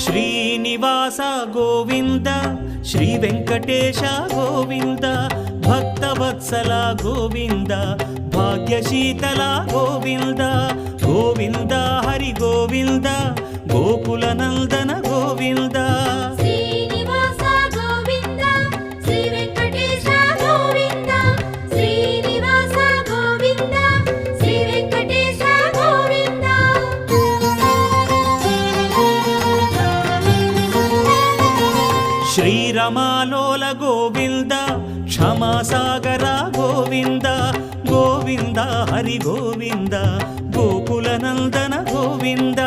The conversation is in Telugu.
శ్రీనివాస గోవింద శ్రీ వెంకటేశ గోవింద భక్తవత్సల గోవింద భాగ్యశీతల గోవింద గోవింద హరి గోవింద గోకుల నందన గోవింద శ్రీరమాలోల గోవింద క్షమాసాగర గోవింద గోవింద హరి గోవింద గోకుల నందన గోవింద